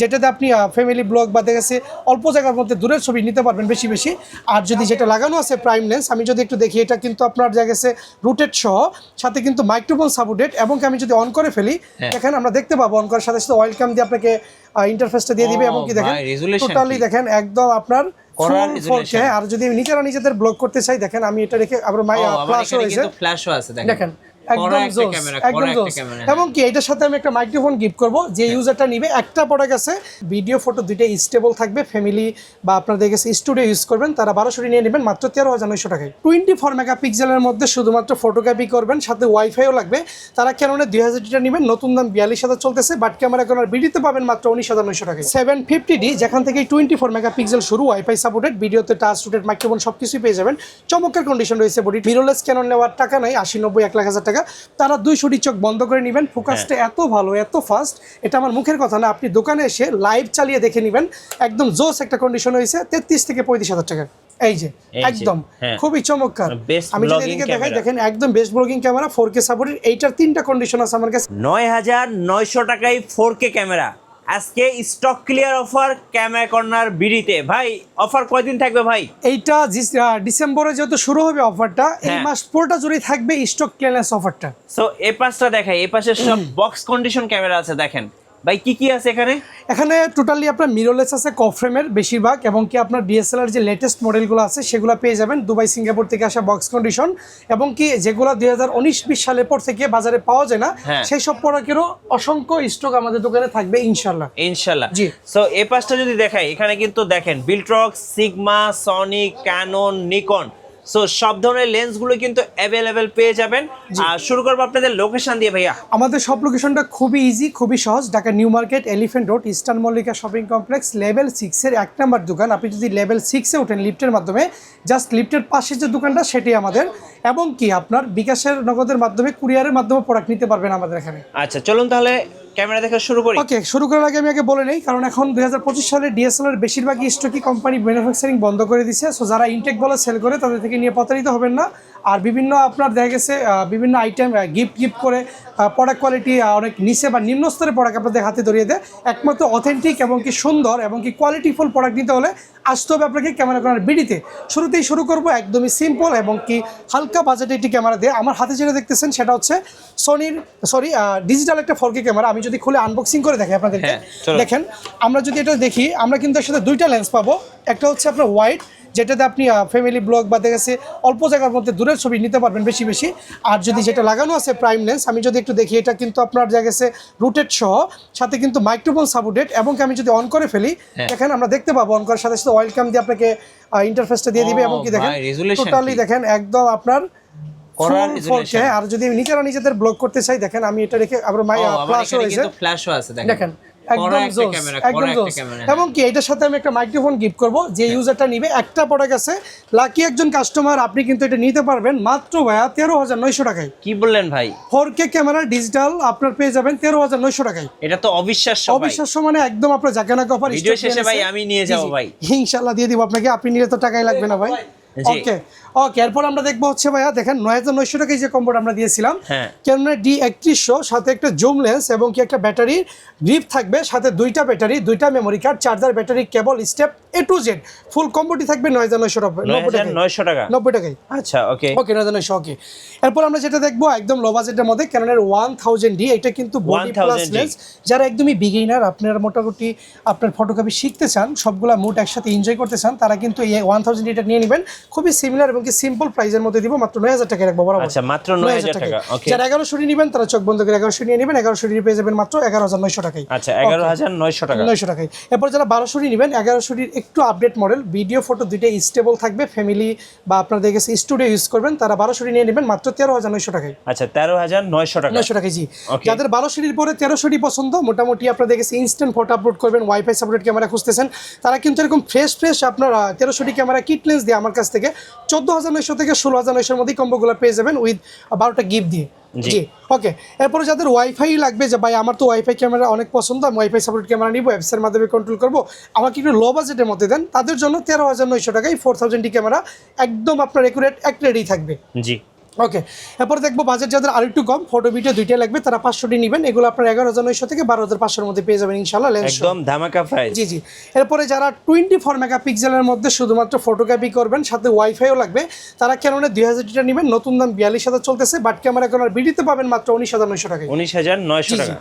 যেটাতে আপনি family blog বা দেখা গেছে অল্প জায়গার মধ্যে দূরের ছবি নিতে পারবেন বেশি বেশি। আর যদি যেটা লাগানো আছে প্রাইম লেন্স, আমি যদি একটু দেখি, এটা কিন্তু আপনার দেখা গেছে রুটেড সহ, সাথে কিন্তু মাইক্রোফোন সাপোর্টেড, এবং আমি যদি অন করে ফেলি দেখেন আমরা দেখতে পাবো অন করার সাথে সাথে ওয়েলকাম দিয়ে আপনাকে ইন্টারফেসটা দিয়ে দিবে, এবং কি দেখেন টোটালি দেখেন একদম আপনার ফুল 4K। আর যদি আমি নিজেদের ব্লগ করতে চাই দেখেন, আমি এটা রেখে আবার ফ্ল্যাশও আছে দেখেন একদম জোস। এবং কি এটার সাথে আমি একটা মাইক্রোফোন গিফট করব, যে ইউজারটা নিবে একটা প্রোডাক্ট আছে, ভিডিও ফটো দুইটাই স্টেবল থাকবে, ফ্যামিলি বা আপনাদের কাছে স্টুডিও ইউজ করবেন তারা 1200 নিয়ে নেবেন মাত্র 13,900 টাকায়। 24 মেগাপিক্সেলের মধ্যে শুধুমাত্র ফটোগ্রাফি করবেন, সাথে ওয়াইফাইও লাগবে। তারা ক্যাননের 2000 নেবেন, নতুন দাম 42,000 চলতেছে, বাট ক্যামেরা করার ভিডিওতে পাবেন মাত্র 19,900 টাকায়। 750D যেখান থেকে 24 মেগাপিক্সেল শুরু, ওয়াইফাই সাপোর্টেড, ভিডিওতে টাচ রুটেড মাইক্রোফোন সবকিছুই পেয়ে যাবেন। চমৎকার কন্ডিশন রয়েছে বডি, মিররলেস ক্যানন নেওয়ার টাকা নাই, 80, 90, 1,00,000 টাকা। তারা 200 চোখ বন্ধ করে নেবেন, ফোকাসটা এত ভালো এত ফাস্ট, এটা আমার মুখের কথা না, আপনি দোকানে এসে লাইভ চালিয়ে দেখে নেবেন। একদম জোস একটা কন্ডিশন হয়েছে, 33 থেকে 35,000 টাকা। এই যে একদম খুবই চমৎকার। আমি যদি এদিকে দেখাই দেখেন একদম best blogging camera, 4K supported. এইটার 3টা কন্ডিশন আছে আমার কাছে। 9,900 টাকায় 4K ক্যামেরা। আজকে stock clear offer camera corner বিডিতে। ভাই অফার কয়দিন থাকবে ভাই? এইটা ডিসেম্বরে যেহেতু শুরু হবে অফারটা, এই মাস পুরোটা জুড়ে থাকবে স্টক ক্লিয়ারেন্স অফারটা। সো এই পাশটা দেখাই, এই পাশে সব বক্স কন্ডিশন ক্যামেরা আছে। দেখেন ভাই কি কি আছে এখানে। এখানে টোটালি আপনার মিররলেস আছে, কফ্রেমের বেশিরভাগ, এবং কি আপনার ডিএসএলআর যে লেটেস্ট মডেলগুলো আছে সেগুলো পেয়ে যাবেন। দুবাই সিঙ্গাপুর থেকে আসা বক্স কন্ডিশন, এবং কি যেগুলো 2019-20 সালের পর থেকে বাজারে পাওয়া যায় না, সেই সব প্রোডাক্টেরও অসংখ্য স্টক আমাদের দোকানে থাকবে ইনশাল্লাহ। জি। সো এই পাশটা যদি দেখাই, এখানে কিন্তু দেখেন Viltrox, Sigma, Sony, Canon, Nikon, so সব ধরনের লেন্সগুলো কিন্তু অ্যাভেলেবেল পেয়ে যাবেন। আর শুরু করবো আপনাদের লোকেশন দিয়ে ভাইয়া। আমাদের সব লোকেশনটা খুবই ইজি, খুবই সহজ। Dhaka new market, elephant road, eastern Mallika shopping complex, level 6-এর 1 নম্বর দোকান। আপনি যদি লেভেল 6-এ ওঠেন লিফটের মাধ্যমে, জাস্ট লিফটের পাশে যে দোকানটা সেটাই আমাদের। এবং কি আপনার বিকাশের নগদের মাধ্যমে, কুরিয়ারের মাধ্যমে প্রোডাক্ট নিতে পারবেন আমাদের এখানে। আচ্ছা চলুন তাহলে ক্যামেরা দেখা শুরু করি। ওকে, শুরু করার আগে আমি আগে বলে নেই, কারণ এখন 2025 সালে ডিএসএলআর বেশিরভাগই স্টকই কোম্পানি ম্যানুফ্যাকচারিং বন্ধ করে দিচ্ছে। সো যারা ইনটেক বলে সেল করে তাদের থেকে নিয়ে প্রতারিত হবেন না। আর বিভিন্ন আপনার দেখা গেছে বিভিন্ন আইটেম গিফট করে প্রোডাক্ট কোয়ালিটি অনেক নিচে বা নিম্ন স্তরের প্রোডাক্ট আপনাদের হাতে ধরিয়ে দেয়। একমাত্র অথেন্টিক এবং কি সুন্দর এবং কি কোয়ালিটিফুল প্রোডাক্ট নিতে হলে আসতে হবে আপনাকে ক্যামেরা করার বিডিতে। শুরুতেই শুরু করবো একদমই সিম্পল এবং কি হালকা বাজেটে একটি ক্যামেরা দিয়ে। আমার হাতে যেটা দেখতেছেন সেটা হচ্ছে ডিজিটাল একটা 4K ক্যামেরা। আমি যদি খুলে আনবক্সিং করে দেখি আপনাদেরকে, দেখেন আমরা যদি এটা দেখি, আমরা কিন্তু এর সাথে দুইটা লেন্স পাবো। একটা হচ্ছে আপনার ওয়াইড, যেটাতে আপনি ফ্যামিলি ব্লগ বা দেখা গেছে অল্প জায়গার মধ্যে দূরের ছবি নিতে পারবেন বেশি বেশি। আর যদি যেটা লাগানো আছে প্রাইম লেন্স, আমি যদি একটু দেখি, এটা কিন্তু আপনার দেখা গেছে রুটেড সহ, সাথে কিন্তু মাইক্রোফোন সাপোর্টেড, এবং আমি যদি অন করে ফেলি দেখেন আমরা দেখতে পাবো অন করার সাথে সাথে ওয়েলকাম দিয়ে আপনাকে ইন্টারফেসটা দিয়ে দিবে, এবং কি দেখেন টোটালি দেখেন একদম আপনার ফুল 4K। আর যদি আমি নিজেদের ব্লগ করতে চাই দেখেন, আমি এটা রেখে আবার ফ্ল্যাশও আছে দেখেন একদম জোস। এবং কি এটার সাথে আমি একটা মাইক্রোফোন গিফট করব, যে ইউজারটা নিবে একটা প্রোডাক্ট আছে লাকি একজন কাস্টমার, আপনি কিন্তু এটা নিতে পারবেন মাত্র ভাইয়া 13,900 টাকায়। কি বললেন ভাই? 4K ক্যামেরা ডিজিটাল আপনার পেয়ে যাবেন 13,900 টাকায়। এটা তো অবিশ্বাস্য মানে একদম আপনার জাকানা কভার। ভিডিও শেষে ভাই আমি নিয়ে যাব ভাই, ইনশাআল্লাহ দিয়ে দিব আপনাকে, আপনি নিলে তো টাকাই লাগবে না ভাই। ওকে, এরপর আমরা দেখবো হচ্ছে ভাইয়া দেখেন 9,900 টাকায় যে কম্বোটা আমরা দিয়েছিলাম, ক্যানোন D3100 সাথে একটা জুম লেন্স এবং কি একটা ব্যাটারি গ্রিপ থাকবে, সাথে দুইটা ব্যাটারি, দুইটা memory card, charger, battery, cable, step A to Z ফুল কম্বোটি থাকবে 9,900 টাকা। 90 টাকায়। আচ্ছা ওকে 9,900। ওকে, এরপর আমরা যেটা দেখবো একদম লো বাজেটের মধ্যে ক্যানোনের 1000D। এটা কিন্তু বডি প্লাস লেন্স। যারা একদমই বিগিনার, আপনারা মোটামুটি আপনার ফটোগ্রাফি শিখতে চান, সবগুলা মুড একসাথে এনজয় করতে চান, তারা কিন্তু এই 1000D এটা নিয়ে নেবেন। খুবই সিমিলার এবং কি সিম্পল প্রাইসের মধ্যে দিব, মাত্র 9,000 টাকা রাখবো বরাবর। আচ্ছা মাত্র 9,000 টাকা। ওকে, যারা 1100 নেবেন তারা চোখ বন্ধ করে 1100 নিয়ে নেবেন। 1100 পেয়ে যাবেন মাত্র 11,900 টাকায়। আচ্ছা 11,900 টাকা। 900 টাকায়। এরপর যারা 1200 নেবেন, 1100 একটু আপডেট মডেল, ভিডিও ফটো দুইটাই স্টেবল থাকবে, ফ্যামিলি বা আপনাদের কাছে স্টুডিও ইউজ করবেন, তারা 1200 নিয়ে নেবেন মাত্র 13,900 টাকায়। আচ্ছা 13,900 টাকা। 900 টাকায় জি। যাদের 1200 পরে 1300 পছন্দ, মোটামুটি আপনাদের কাছে ইনস্ট্যান্ট ফটো আপলোড করবেন, ওয়াইফাই সাপোর্টেড ক্যামেরা খুঁজতেছেন, তারা কিন্তু এরকম ফ্রেশ আপনার 1300 ক্যামেরা কিট লেন্স দিয়ে আমার কাছ থেকে 14,900 থেকে 16,900 মধ্যে কম্বোগুলো পেয়ে যাবেন উইথ 12টা গিফট দিয়ে। জি ওকে, এরপরে যাদের ওয়াইফাই লাগবে, যে ভাই আমার তো ওয়াইফাই ক্যামেরা অনেক পছন্দ, আমি ওয়াইফাই সাপোর্ট ক্যামেরা নিব, অ্যাপসের মাধ্যমে কন্ট্রোল করবো, আমাকে একটু লো বাজেটের মধ্যে দেন, তাদের জন্য 13,900 টাকায় 4000D ক্যামেরা একদম আপনার একুরেট এক রেডি থাকবে। জি ওকে, এরপর দেখবো বাজেট যাদের আরেকটু কম, ফটো ভিডিও দুইটাই লাগবে, তারা 500টি নেবেন। এগুলো আপনার 11,900 থেকে 12,500 মধ্যে পেয়ে যাবেন ইনশাল্লাহ লেন্স। একদম ধামাকা প্রাইস। জি জি। এরপরে যারা 24 মেগাপিক্সেলের মধ্যে শুধুমাত্র ফটোগ্রাফি করবেন, সাথে ওয়াইফাইও লাগবে, তারা ক্যাননের 2000টা নেবেন। নতুন দাম 42,000 চলতেছে, বাট ক্যামেরা কোনার ভিডিওতে পাবেন মাত্র 19,900 টাকায়। 19,900 টাকা।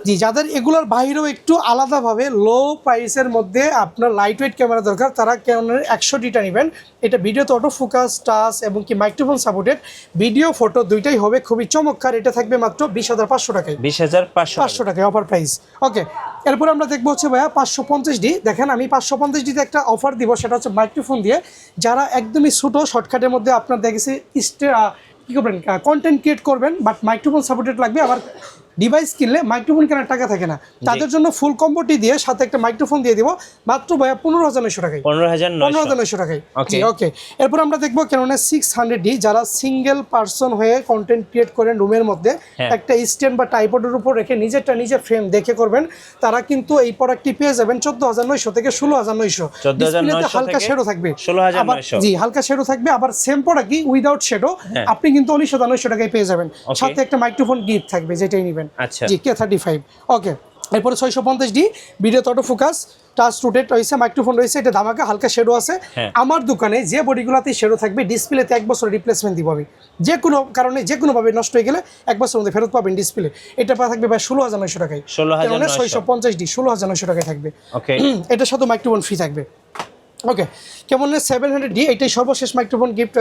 জি, যাদের এগুলোর বাইরেও একটু আলাদাভাবে লো প্রাইসের মধ্যে আপনার লাইট ওয়েট ক্যামেরা দরকার, তারা ক্যাননের 100টা নেবেন। এটা ভিডিওতে অটো ফোকাস, টাচ এবং কি মাইক্রোফোন সাপোর্টেড, ভিডিও ফটো দুইটাই হবে খুবই চমৎকার। এটা থাকবে মাত্র 20,500 টাকায়। 20,500 টাকায় অফার প্রাইস। ওকে, এরপর আমরা দেখবো হচ্ছে ভাইয়া 550D। দেখেন আমি 550Dতে একটা অফার দিব, সেটা হচ্ছে মাইক্রোফোন দিয়ে। যারা একদমই ছোটো শর্টকাটের মধ্যে আপনার দেখেছি কী করবেন, কন্টেন্ট ক্রিয়েট করবেন, বাট মাইক্রোফোন সাপোর্টেড লাগবে, আবার ডিভাইস কিনলে মাইক্রোফোন কেনার টাকা থাকে না, তাদের জন্য ফুল কম্বোটি দিয়ে সাথে একটা মাইক্রোফোন দিয়ে দিব মাত্র ভাইয়া 15,900 টাকায়। 15,900 টাকায়। ওকে, এরপর আমরা দেখবো কেননা 600D। যারা সিঙ্গেল পার্সন হয়ে কন্টেন্ট ক্রিয়েট করেন রুমের মধ্যে, একটা স্ট্যান্ড বা ট্রাইপডের উপর রেখে নিজে ফ্রেম দেখে করবেন, তারা কিন্তু এই প্রোডাক্টটি পেয়ে যাবেন 14,900 থেকে 16,900। ডিসপ্লেতে হালকা শেডো থাকবে, 16,900। জি, হালকা শেডো থাকবে। আবার সেম প্রোডাক্টই উইদাউট শেডো আপনি কিন্তু 19,900 টাকায় পেয়ে যাবেন, সাথে একটা মাইক্রোফোন গিফট থাকবে, যেটাই নেবেন। আচ্ছা, জি, K35। ওকে, এরপরে 650D, video auto focus, touch rotate রয়েছে, মাইক্রোফোন রয়েছে, এটা ধামাকা, হালকা শেডো আছে। আমার দোকানে যে বডিগুলোতে শেডো থাকবে, ডিসপ্লেতে 1 বছর রিপ্লেসমেন্ট দিব আমি, যে কোনো কারণে যে কোনোভাবে নষ্ট হয়ে গেলে 1 বছরের মধ্যে ফেরত পাবেন ডিসপ্লে। এটা থাকবে ভাই 16,900 টাকায়। 650D 16,900 টাকায় থাকবে। ওকে, এটার সাথে মাইক্রোফোন ফ্রি থাকবে। ওকে, কেমন 700D, এটাই সর্বশেষ মাইক্রোফোন গিফট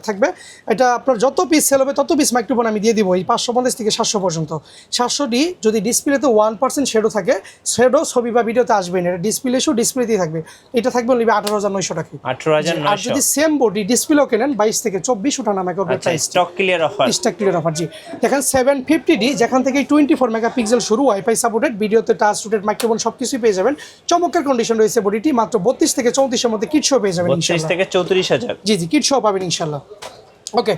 থাকবে। এটা আপনার যত পিস সেল হবে তত পিস মাইক্রোফোন আমি দিয়ে দিব, এই 550 থেকে 700 পর্যন্ত। 700D যদি ডিসপ্লেতে 1% শেডো থাকে, শেডো ছবি বা ভিডিওতে আসবে না, এটা ডিসপ্লেতেই থাকবে। এটা থাকবে নিবে 18,900 টাকা। 18,900। আর যদি সেম বডি ডিসপ্লেও কেনেন 22 থেকে 24 ওঠানামা করবে price. Stock clear offer. Stock clear offer, জি। দেখেন 750D, যেখান থেকে 24 মেগাপিক্সেল শুরু, ওয়াইফাই সাপোর্টেড, ভিডিওতে টাচ রোটেট, মাইক্রোফোন সবকিছুই পেয়ে যাবেন। চমৎকার কন্ডিশন রয়েছে বডিটি, মাত্র 32 থেকে 34 এর মধ্যে কিটশো পেয়ে যাবেন 32 থেকে 34,000। জি জি, কিটশো পাবেন ইনশাল্লাহ। ওকে,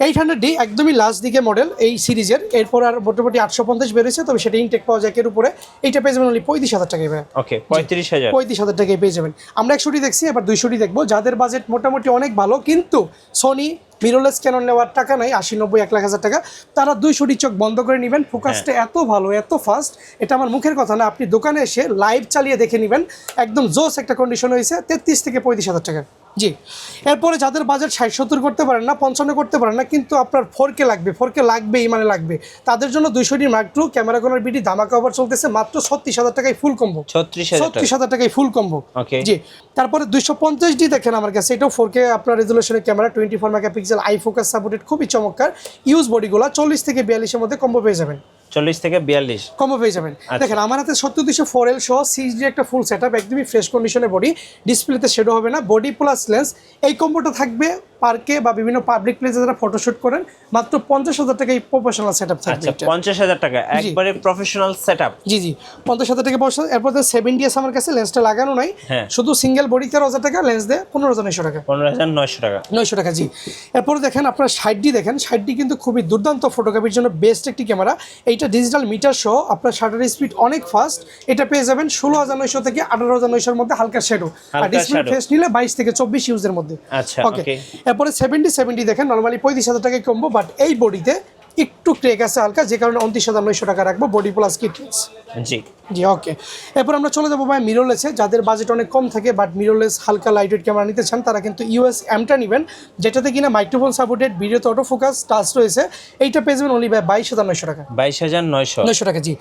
800D একদমই লাস্ট দিকে মডেল এই সিরিজের। এরপর আর মোটামুটি 850 বেরোয়েছে, তবে সেটা ইনটেক পাওয়া যায় এর উপরে। এইটা পেয়ে যাবেন অনলি 35,000 টাকায় ভাই। ওকে, 35,000। 35,000 টাকায় পেয়ে যাবেন। আমরা 100D দেখছি, এবার 200D দেখবো। যাদের বাজেট মোটামুটি অনেক ভালো, কিন্তু সোনি মিররলেস ক্যানন নেওয়ার টাকা নাই, 80, 90, 1,00,000 টাকা, তারা 200D চোখ বন্ধ করে নেবেন। ফোকাসটা এত ভালো, এত ফাস্ট, এটা আমার মুখের কথা না, আপনি দোকানে এসে লাইভ চালিয়ে দেখে নেবেন। একদম জোস একটা কন্ডিশন হয়েছে, 33 থেকে 35,000 টাকা। জি, এরপরে যাদের বাজেট 60-70 করতে পারেন না, 55 করতে পারেন না, কিন্তু আপনার 4K লাগবে, 4K লাগবেই মানে লাগবে, তাদের জন্য 200D Mark II ক্যামেরা কোনার বিডি ধামাকা অফার চলতেছে মাত্র 36,000 টাকায় ফুল কম্বো। 36,000 টাকায় ফুল কম্বো। জি, তারপরে 250D দেখেন আমার কাছে, এটাও 4K আপনার রেজুলেশনের camera, 24 megapixel, eye focus supported, খুবই চমৎকার। ইউজ বডিগুলো 40 থেকে 42 এর মধ্যে কম্বো পেয়ে যাবেন। 40 থেকে 42 কম্বো পেয়ে যাবেন। দেখেন আমার হাতে 70204L সহ 6D একটা ফুল সেটআপ, একদমই ফ্রেশ কন্ডিশনের বডি, ডিসপ্লেতে শেডো হবে না, বডি প্লাস লেন্স। এই কম্বোটা থাকবে পার্কে বা বিভিন্ন পাবলিক প্লেসে যারা ফটোশুট করেন, মাত্র 50,000 টাকায় প্রফেশনাল সেটআপ থাকবে। আচ্ছা, 50,000 টাকা একবারে প্রফেশনাল সেটআপ। জি জি, 50,000 টাকা পয়সা। এরপর 7DS আমার কাছে, লেন্সটা লাগানো নাই, শুধু সিঙ্গেল বডি 13,000 টাকা, লেন্স দেয় 15,900 টাকা। 15,900 টাকা। 900 টাকা, জি। এরপর দেখেন আপনার 60D দেখেন, 60D কিন্তু খুবই দুর্দান্ত ফটোগ্রাফির জন্য বেস্ট একটি ক্যামেরা। এইটা ডিজিটাল মিটার সহ, আপনার শাটার স্পিড অনেক ফাস্ট। এটা পেয়ে যাবেন 16,900 থেকে 18,900 এর মধ্যে, হালকা শেডো। আর ডিসপ্লে ফেস নিলে 22 থেকে 24 ইউজের মধ্যে। আচ্ছা, ওকে। এরপরে 70 দেখেন, নরমালি 35,000 টাকায় কম্বো, বাট এই বডিতে একটু ক্রেক আছে হালকা, যে কারণে 29,900 টাকা রাখবো, বডি প্লাস কিট। জি জি, ওকে। এরপর আমরা চলে যাবো ভাই মিররলেসে। যাদের বাজেট অনেক কম থাকে বাট মিররলেস হালকা লাইটওয়েট ক্যামেরা নিতে চান, তারা কিন্তু US M-টা নেবেন, যেটাতে কিনা মাইক্রোফোন সাপোর্টেড, ভিডিওতে অটো ফোকাস, টাচ রয়েছে। এইটা পেয়ে যাবেন অনলি ভাই 22,900 টাকা। 22,900 টাকা, জি।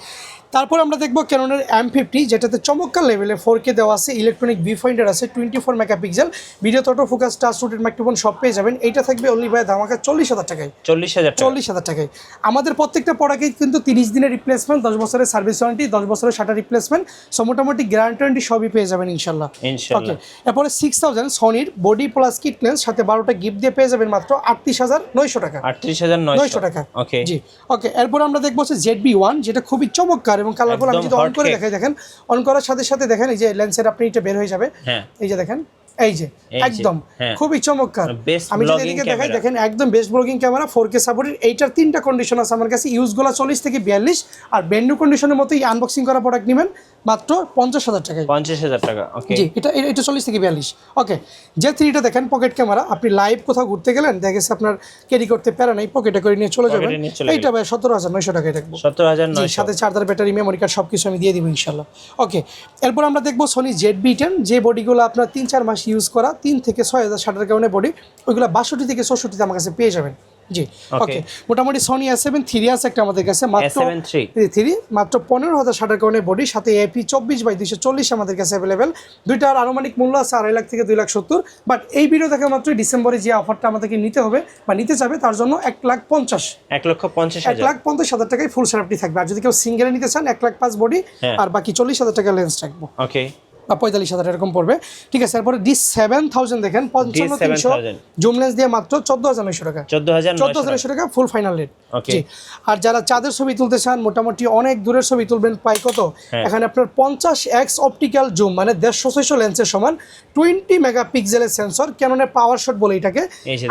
তারপর আমরা দেখবো ক্যাননের M50, যেটাতে চমৎকার লেভেলে 4K দেওয়া আছে, ইলেকট্রনিক ভিউ ফাইন্ডার আছে, 24 মেগাপিক্সেল, ভিডিওতে auto focus, touch rotate, microphone সব পেয়ে যাবেন। এইটা থাকবে অনলি ভাই ধামাকা 40,000 টাকায়। 40,000 টাকায়। আমাদের প্রত্যেকটা প্রোডাক্টে কিন্তু 30 দিনের রিপ্লেসমেন্ট, 10 বছরের সার্ভিস ওয়ারেন্টি, 10 বছরের শাটার রিপ্লেসমেন্ট, সো মোটামুটি গ্যারান্টি সবই পেয়ে যাবেন ইনশাল্লাহ। ওকে, এরপরে 6,000 সোনির বডি প্লাস কিট লেন্স, সাথে 12টা গিফট দিয়ে পেয়ে যাবেন মাত্র 38,900 টাকা। 38,900 টাকা। ওকে, জি, ওকে। এরপর আমরা দেখবো হচ্ছে ZB-1, যেটা খুবই চমৎকার এবং কালারফুল। আমি যদি অন করে দেখাই, দেখেন অন করার সাথে সাথে দেখেন এই যে লেন্সের আপনি এটা বের হয়ে যাবে। এই যে দেখেন, এই যে একদম খুবই চমৎকার। আমি যদি এদিকে দেখাই, দেখেন একদম best blogging camera, 4K supported. এইটার 3টা কন্ডিশন আছে আমার কাছে, ইউজগুলো 40 থেকে 42, আর ব্র্যান্ড নিউ কন্ডিশনের মতোই আনবক্সিং করা প্রোডাক্ট নেবেন মাত্র 50,000 টাকায়। 50,000 টাকা, ওকে। জি, এটা 40 থেকে 42। ওকে, যে থ্রিটা দেখেন পকেট ক্যামেরা, আপনি লাইভ কোথাও ঘুরতে গেলেন দেখা গেছে আপনার ক্যারি করতে পারে নাই, পকেটে করে নিয়ে চলে যাবেন, এইটা ভাই 17,900 টাকায় রাখবো। 17,900, সাথে চার্জার, ব্যাটারি, মেমোরি কার্ড সবকিছু আমি দিয়ে দিব ইনশাল্লাহ। ওকে, এরপর আমরা দেখবো সোনি ZV-10, যে বডিগুলো আপনার 3-4 মাস ইউজ করা, 3 থেকে 6,000 শাটার কারণে বডি, ওইগুলো 62 থেকে 64 আমার কাছে পেয়ে যাবেন। জি, ওকে, মোটামুটি সোনি A7 III আছে একটা আমাদের কাছে, মাত্র A7 III মাত্র 15,000 শাটার কারণে বডি, সাথে AP 24/240 আমাদের কাছে অ্যাভেলেবেল। দুইটার আনুমানিক মূল্য আছে 2.5 লাখ থেকে 2,70,000। বাট এই ভিডিও দেখে মাত্র ডিসেম্বরে যে অফারটা আমাদেরকে নিতে হবে বা নিতে চাবে তার জন্য 1,50,000 1,50,000 টাকায় ফুল সেটআপটি থাকবে। আর যদি কেউ সিঙ্গেলে নিতে চান 1,05,000 বডি আর বাকি 40,000 টাকা লেন্স রাখবো, ওকে, বা 45,000 এরকম পড়বে। ঠিক আছে, এরপরে D7000 দেখেন 55,300 জুম লেন্স দিয়ে মাত্র 14,900 টাকা, 14,900 টাকা ফুল ফাইনাল রেট। জি, আর যারা চাঁদের ছবি তুলতে চান, মোটামুটি অনেক দূরের ছবি তুলবেন, পাই কত এখানে আপনার 50x অপটিক্যাল জুম, মানে 150-600 লেন্সের সমান, 20 মেগাপিক্সেলের সেন্সর, ক্যাননের পাওয়ার শট বলে এটাকে।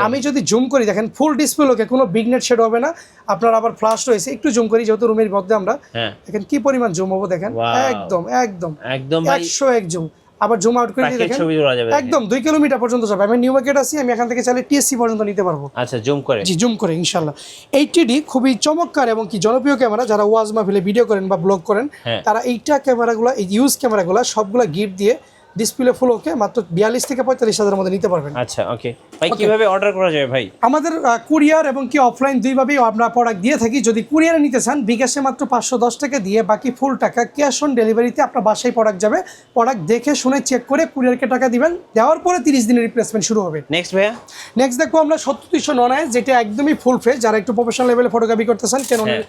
আমি যদি জুম করি দেখেন ফুল ডিসপ্লে লোকে, কোনো বিগনেট শেড হবে না আপনার, আবার ফ্লাশ রয়েছে। একটু জুম করি যেহেতু রুমের মধ্যে আমরা, দেখেন কি পরিমাণ জুম হবো দেখেন, একদম একদম একদম 101 জুম। আবার জুম আউট করে দিয়ে দেখেন একদম 2 কিলোমিটার পর্যন্ত যাবে। আমি নিউ মার্কেট আছি, আমি এখান থেকে চাইলে TSC পর্যন্ত নিতে পারবো। আচ্ছা, জুম করে, জি, জুম করে ইনশাআল্লাহ। 80D খুবই চমৎকার এবং কি জনপ্রিয় ক্যামেরা, যারা ওয়াজ মাহফিলে ভিডিও করেন বা ব্লগ করেন তারা এইটা ক্যামেরাগুলো, এই ইউজ ক্যামেরাগুলো সবগুলো গিফট দিয়ে ডিসপ্লে ফুল ওকে মাত্র 42 থেকে 45,000 এর মধ্যে নিতে পারবেন। আচ্ছা, ওকে ভাই, কিভাবে অর্ডার করা যায় ভাই? আমাদের কুরিয়ার এবং কি অফলাইন দুইভাবেই আমরা প্রোডাক্ট দিয়ে থাকি। যদি কুরিয়ারে নিতে চান বিকাশে মাত্র 510 টাকা দিয়ে, বাকি ফুল টাকা ক্যাশ অন ডেলিভারিতে আপনার বাসায় প্রোডাক্ট যাবে। প্রোডাক্ট দেখে শুনে চেক করে কুরিয়ারকে টাকা দিবেন, দেওয়ার পরে 30 দিনের রিপ্লেসমেন্ট শুরু হবে। নেক্সট ভাইয়া, নেক্সট দেখবো আমরা 70-300 নন-আইএস, যেটা একদমই ফুল ফ্রেশ। যারা একটু প্রফেশনাল লেভেলে ফটোগ্রাফি করতে চান ক্যাননের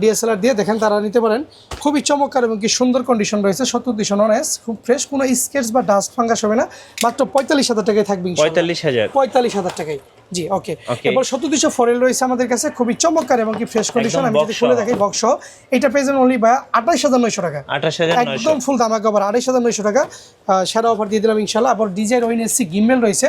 DSLR দিয়ে দেখেন তারা নিতে পারেন। খুবই চমৎকার এবং কি সুন্দর কন্ডিশন রয়েছে 70-300 নন-আইএস, খুব ফ্রেশ, কোনো স্কেচ বা ডাস্ট ফাঙ্গাস হবে না। মাত্র 45,000 টাকায় থাকবে ইনশাআল্লাহ। 45,000 টাকায়। জি, ওকে। এরপর 70-200 ফরেল রয়েছে আমাদের কাছে, খুবই চমৎকার এবং কি ফ্রেশ কন্ডিশন। আমি যদি খুলে দেখাই বক্স, এটা পেয়ে যাবেন অনলি বা 28,900 টাকা, 28,900 একদম ফুল দামাকা অফার, 28,900 টাকা সেরা অফার দিয়ে দিলাম ইনশাআল্লাহ। আবার ডিজাইন ONSC গিম্বেল রয়েছে,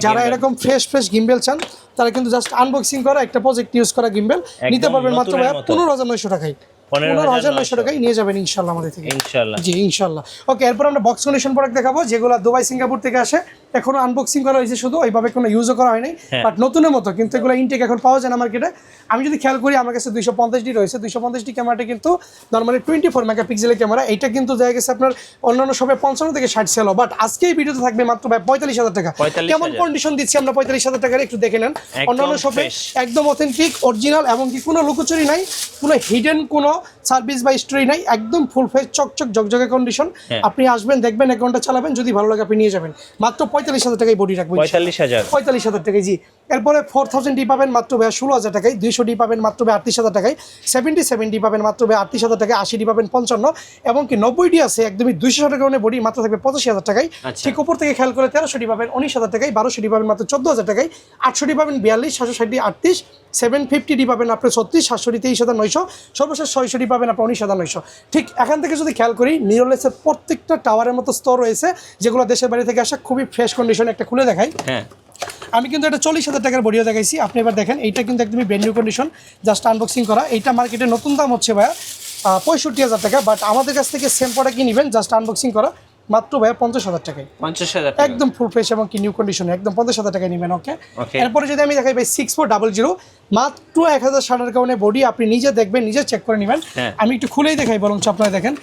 যারা এরকম ফ্রেশ গিম্বেল চান তারা কিন্তু জাস্ট আনবক্সিং করা একটা প্রজেক্ট ইউজ করা গিম্বেল নিতে পারবেন মাত্র 15,900 টাকায়। 15,900 টাকায় নিয়ে যাবেন ইনশাআল্লাহ আমাদের থেকে, ইনশাআল্লাহ। জি, ইনশাআল্লাহ। ওকে, এরপর আমরা বক্স কন্ডিশন প্রোডাক্ট দেখাবো, যেগুলো দুবাই সিঙ্গাপুর থেকে আসে, এখনো আনবক্সিং করা হয়েছে, শুধু ওইভাবে কোনো ইউজও করা হয় নাই, বাট নতুনের মতো, কিন্তু এগুলো ইনটেক এখন পাওয়া যায় না মার্কেটে। আমি যদি খেয়াল করি আমার কাছে 250D রয়েছে, 250D ক্যামেরাটা কিন্তু নর্মালি 24 মেগাপিক্সেলের ক্যামেরা। এটা কিন্তু দেখা গেছে আপনার অন্যান্য সবে 55 থেকে 60 সেল, বাট আজকে এই ভিডিওতে থাকবে মাত্র 45,000 টাকা। কেমন কন্ডিশন দিচ্ছি আমরা 45,000 টাকার, একটু দেখে নেন। অন্যান্য সবে একদম অথেন্টিক অরিজিনাল এবং কি কোনো লুকোচুরি নাই, কোনো হিডেন কোনো সার্ভিস বা স্টোরি নাই, একদম ফুল ফ্রেশ চকচক ঝকঝকে কন্ডিশন। আপনি আসবেন, দেখবেন, 1 ঘন্টা চালাবেন, যদি ভালো লাগে আপনি নিয়ে যাবেন। মাত্র 45,000 টাকায় বডি রাখবো, 45,000 টাকায়। জি, এরপরে 4000D পাবেন মাত্র 16,000 টাকায়, 200D পাবেন মাত্র 38,000 টাকায়, 77D পাবেন মাত্র 38,000 টাকায়, 80D পাবেন 55, এবং কি 90D আছে একদমই 200 টাকা বডি, মাত্র থাকবে 85,000 টাকায়। ঠিক উপর থেকে খেয়াল করে 1300D পাবেন 19,000 টাকায়, 1200D পাবেন মাত্র 14,000 টাকায়, 800D পাবেন 42, 760D 38, 750D পাবেন আপনার 36, 700D 23,900, সর্বশেষ 600D পাবেন আপনার 19,900। ঠিক এখান থেকে যদি খেয়াল করি মিররলেসের প্রত্যেকটা টাওয়ারের মতো স্তর রয়েছে, যেগুলো দেশের বাড়ি থেকে আসা, খুবই ফ্রেশ কন্ডিশন। একটা খুলে দেখাই, আমি কিন্তু এটা 40,000 টাকার বডিও দেখাইছি, আপনি এবার দেখেন এইটা কিন্তু একদমই brand new condition, just unboxing করা। এইটা মার্কেটে নতুন দাম হচ্ছে ভাইয়া 65,000 টাকা, বাট আমাদের কাছ থেকে সেম প্রোডাক্ট কি নেবেন, জাস্ট আনবক্সিং করা, মাত্র ভাইয়া 50,000 টাকায়, 50,000 একদম ফুল ফ্রেশ এবং কি নিউ কন্ডিশনে, একদম 50,000 টাকায় নেবেন। ওকে, এরপরে যদি আমি দেখাই ভাই 6400, মাত্র 1,000 শাটার কারণে বডি, আপনি নিজে দেখবেন, নিজে চেক করে নেবেন। আমি একটু খুলেই দেখাই বরঞ্চ আপনারা দেখেন,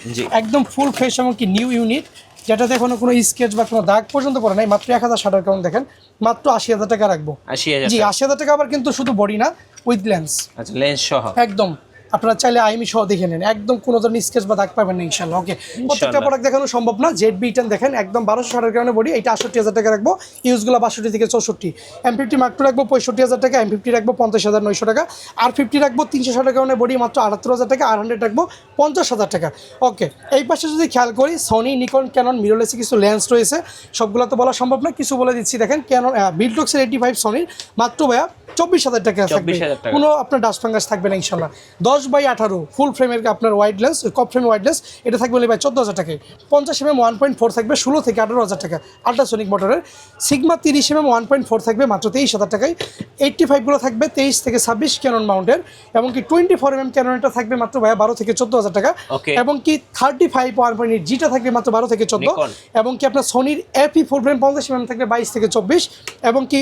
একদম ফুল ফ্রেশ এবং কি নিউ ইউনিট, যেটাতে এখনো কোনো স্কেচ বা কোনো দাগ পর্যন্ত পড়ে নাই। মাত্র 1,000 শাটার কাউন্ট দেখেন, মাত্র 80,000 টাকা রাখবো। 80,000, জি, 80,000 টাকা, আবার কিন্তু শুধু বডি না, উইথ লেন্স। আচ্ছা, লেন্স সহ একদম, আপনারা চাইলে আইমি সহ দেখে নেন, একদম কোনো ধরনের স্কেচ বা দাগ পাবেন না ইনশাআল্লাহ। ওকে, প্রত্যেকটা প্রোডাক্ট দেখানো সম্ভব না। ZV-10 দেখেন, একদম 1200 শাটার কারণে বডি, এটা 68,000 টাকা রাখবো, ইউজগুলো 62 থেকে 64, M50 Mark II রাখবো 65,000 টাকা, M50 রাখবো 50,900 টাকা, R50 রাখবো 300 শাটার কারণে বডি, মাত্র 78,000 টাকা, R100 রাখবো 50,000 টাকা। ওকে, এই পাশে যদি খেয়াল করি সোনি, নিকন, ক্যানন, মিররলেসে কিছু লেন্স রয়েছে, সবগুলো তো বলা সম্ভব না, কিছু বলে দিচ্ছি। দেখেন ক্যানন বিল্টক্সের 85 সোনির, মাত্র ভাইয়া 24,000 টাকা থাকবে, কোনো আপনার ডাস্ট ফাঙ্গাস থাকবে না ইনশাআল্লাহ। 10 10/18 ফুল ফ্রেমের আপনার ওয়াইড লেন্স, কপ ফ্রেমের ওয়াইড লেন্স, এটা থাকবে হলে ভাই 14,000 টাকায়। 50mm 1.4 থাকবে 16 থেকে 18,000 টাকা আল্ট্রাসোনিক মোটরের। সিগমা 30mm 1.4 থাকবে মাত্র 23,000 টাকায়। 85 গুলো থাকবে 23 থেকে 26 ক্যানন মাউন্টের, এবং কি 24mm ক্যাননটা থাকবে মাত্র ভাই 12 থেকে 14,000 টাকা, এবং কি 35 1.8 জিটা থাকবে মাত্র 12 থেকে 14, নিকন। এবং কি আপনার সোনির এপি ফুল ফ্রেম 50mm থাকবে 22 থেকে 24, এবং কি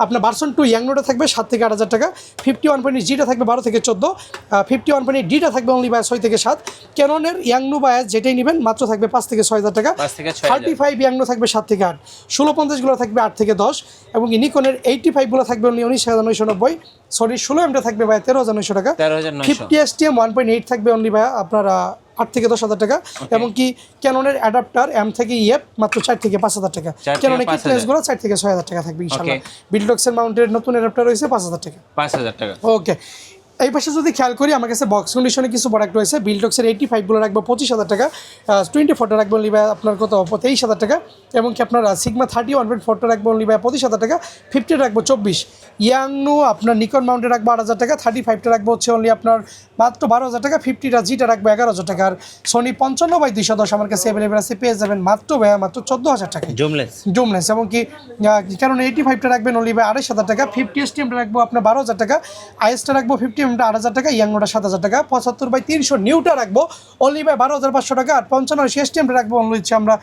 আপনার ভার্সন 2 ইয়াংনোটা থাকবে 7 থেকে 8,000 টাকা। 51.8 জিটা থাকবে 12 থেকে 14, 51.8 ডিটা থাকবে অনলি বাই 6 থেকে 7। ক্যাননের ইয়াংনো বায়াস যেটাই নেবেন মাত্র থাকবে 5 থেকে 6,000 টাকা। 5 থেকে 6,000। 35 ইয়াংনো থাকবে 7 থেকে 8, 1650 গুলো থাকবে 8 থেকে 10, এবং কি নিকনের 85 গুলো থাকবে অনলি 19,990, সনির 16mm থাকবে ভাই 13,900 টাকা। 13,900। 50 STM 1.8 থাকবে অনলি ভাই আপনার 8 থেকে 10,000 টাকা, এবং কি ক্যাননের অ্যাডাপ্টার এম থেকে ইএফ মাত্র 4 থেকে 5,000 টাকা। 4 থেকে ক্যাননের 5,000 কিটলেন্সগুলো 4 থেকে 6,000 টাকা থাকবে ইনশাআল্লাহ। বিল্ডক্সের মাউন্টের নতুন অ্যাডাপ্টার রয়েছে 5,000 টাকা। 5,000 টাকা। ওকে, এই পাশে যদি খেয়াল করি আমার কাছে বক্স কন্ডিশনে কিছু প্রোডাক্ট রয়েছে। বিল্ডক্সের 85 গুলো রাখবো 25,000 টাকা, 24টা রাখবো নিবে আপনার কত 23,000 টাকা, এবং কি আপনার সিগমা 30 1.4টা রাখবো নিবে 25,000 টাকা, 50 রাখবো 24, ইয়াংনো আপনার নিকন মাউন্টে রাখবো 8,000 টাকা, 35টা রাখবো হচ্ছে অনলি আপনার মাত্র 12,000 টাকা, 50টা জিটা রাখবো 11,000 টাকা, আর সোনি 55/210 আমার কাছে অ্যাভেলেবেল আছে, পেয়ে যাবেন মাত্র 14,000 টাকা জুমলেস। জুমলেস, এবং কি কারণ 85টা রাখবেন অনলি বাই 2,500 টাকা, 50 STM রাখবো আপনার 12,000 টাকা, আইএসটা রাখবো 50mm 8,000 টাকা, ইয়াংনোটা 7,000 টাকা, 75/300 নিউটা রাখবো অনলি বাই 12,500 টাকা, আর 55 STM রাখবো অনলি হচ্ছে আমরা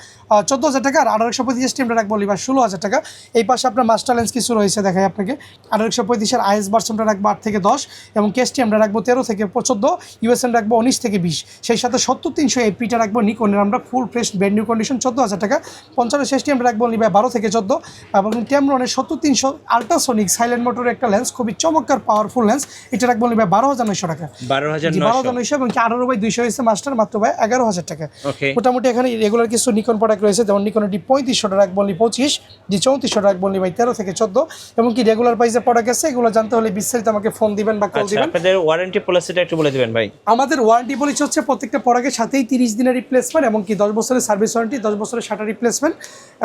14,000 টাকা, আর 1825 STM রাখবো অনলি বাই 16,000 টাকা। এই পাশে আপনার মাস্টার লেন্স কিছু রয়েছে দেখাই আপনাকে। 1835-এর আইএস ভার্সনটা রাখবো 8 থেকে 10, এবং কেএসটিএমটা রাখবো 13 থেকে 14, ইউএসএন রাখবো 19 থেকে 20, সেই সাথে 70-300 এপিটা রাখবো নিকনের আমরা full fresh brand new condition 14,000 টাকা। 55 STM রাখবো অনলি বাই 12 থেকে 14, এবং টেমরনের 70-300 আল্ট্রাসোনিক সাইলেন্ট মোটরের একটা লেন্স, খুবই চমৎকার পাওয়ারফুল লেন্স, এটা রাখবো অনলি বাই 12,900 টাকা। 12,900। এবং কি 18/200 হয়েছে মাস্টার মাত্র ভাই 11,000 টাকা। ওকে, মোটামুটি এখানে রেগুলার কিছু নিকন প্রোডাক্ট রয়েছে, যেমন নিকনের ডি 3500 রাখবো অনলি 25, ডি 3400 রাখবো অনলি ভাই 13 থেকে 14, এবং কি রেগুলার প্রাইসে প্রোডাক্ট আছে, এগুলো জানতে হলে বিস্তারিত আমাকে ফোন দিবেন বা কল আচ্ছা দিবেন। আপনাদের ওয়ারেন্টি পলিসিটা একটু বলে দিবেন ভাই। আমাদের ওয়ারেন্টি পলিসি হচ্ছে প্রত্যেকটা প্রোডাক্টের সাথেই 30 দিনের রিপ্লেসমেন্ট, এবং কি 10 বছরের সার্ভিস ওয়ারেন্টি, 10 বছরের শাটার রিপ্লেসমেন্ট,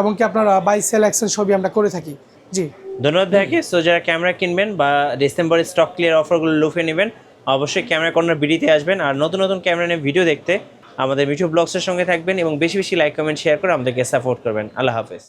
এবং কি আপনার বাই সেল এক্সচেঞ্জ সবই আমরা করে থাকি। জি ধন্যবাদ ভাইকে। সো যারা ক্যামেরা কিনবেন বা ডিসেম্বরের স্টক ক্লিয়ার অফারগুলো লুফে নেবেন, অবশ্যই ক্যামেরা কর্নার ভিডিওতে আসবেন, আর নতুন নতুন ক্যামেরা নিয়ে ভিডিও দেখতে আমাদের মিঠু ব্লগসের সঙ্গে থাকবেন, এবং বেশি বেশি লাইক কমেন্ট শেয়ার করে আমাদেরকে সাপোর্ট করবেন। আল্লাহ হাফেজ।